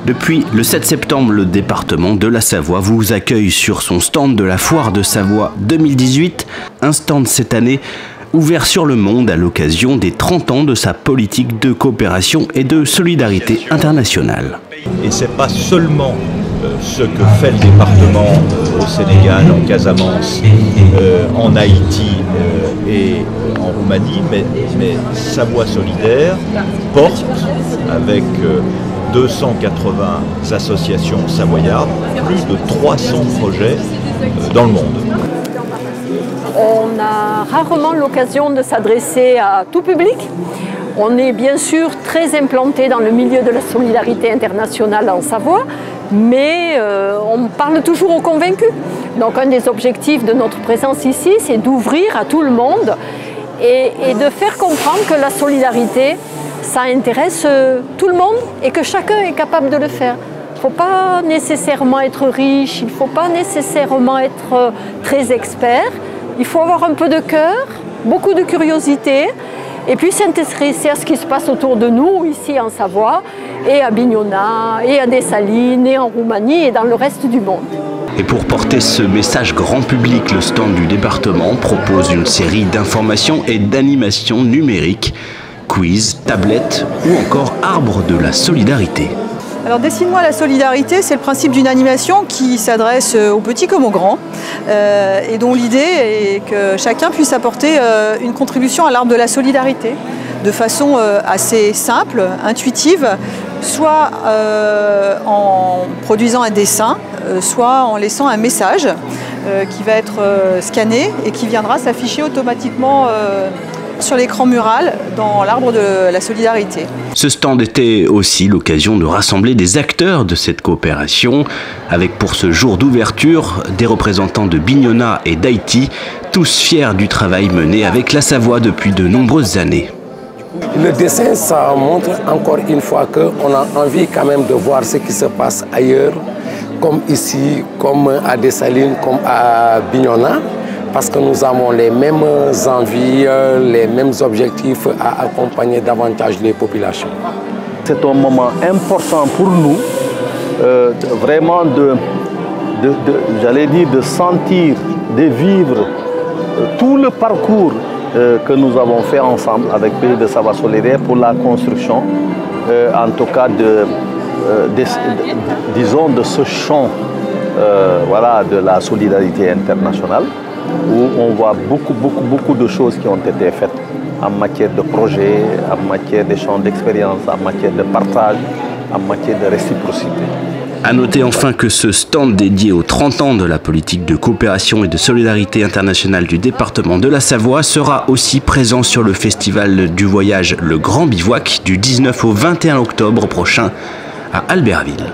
Depuis le 7 septembre, le département de la Savoie vous accueille sur son stand de la Foire de Savoie 2018, un stand cette année ouvert sur le monde à l'occasion des 30 ans de sa politique de coopération et de solidarité internationale. Et ce n'est pas seulement ce que fait le département au Sénégal, en Casamance, en Haïti et en Roumanie, mais Savoie Solidaire porte avec 280 associations savoyardes plus de 300 projets dans le monde. On a rarement l'occasion de s'adresser à tout public. On est bien sûr très implanté dans le milieu de la solidarité internationale en Savoie, mais on parle toujours aux convaincus. Donc un des objectifs de notre présence ici, c'est d'ouvrir à tout le monde et de faire comprendre que la solidarité, ça intéresse tout le monde et que chacun est capable de le faire. Il ne faut pas nécessairement être riche, il ne faut pas nécessairement être très expert. Il faut avoir un peu de cœur, beaucoup de curiosité et puis s'intéresser à ce qui se passe autour de nous, ici en Savoie, et à Bignona, et à Dessalines, et en Roumanie, et dans le reste du monde. Et pour porter ce message grand public, le stand du département propose une série d'informations et d'animations numériques, quiz, tablettes ou encore arbre de la solidarité. Alors Dessine-moi la solidarité, c'est le principe d'une animation qui s'adresse aux petits comme aux grands et dont l'idée est que chacun puisse apporter une contribution à l'arbre de la solidarité de façon assez simple, intuitive, soit en produisant un dessin, soit en laissant un message qui va être scanné et qui viendra s'afficher automatiquement sur l'écran mural dans l'arbre de la solidarité. Ce stand était aussi l'occasion de rassembler des acteurs de cette coopération, avec pour ce jour d'ouverture des représentants de Bignona et d'Haïti, tous fiers du travail mené avec la Savoie depuis de nombreuses années. Le dessin, ça montre encore une fois qu'on a envie quand même de voir ce qui se passe ailleurs, comme ici, comme à Dessalines, comme à Bignona. Parce que nous avons les mêmes envies, les mêmes objectifs à accompagner davantage les populations. C'est un moment important pour nous, vraiment j'allais dire, de sentir, de vivre tout le parcours que nous avons fait ensemble avec Pays de Savoie Solidaire pour la construction, en tout cas, disons, de ce champ voilà, de la solidarité internationale, où on voit beaucoup de choses qui ont été faites en matière de projets, en matière d'échange d'expérience, en matière de partage, en matière de réciprocité. A noter enfin que ce stand dédié aux 30 ans de la politique de coopération et de solidarité internationale du département de la Savoie sera aussi présent sur le festival du voyage Le Grand Bivouac du 19 au 21 octobre prochain à Albertville.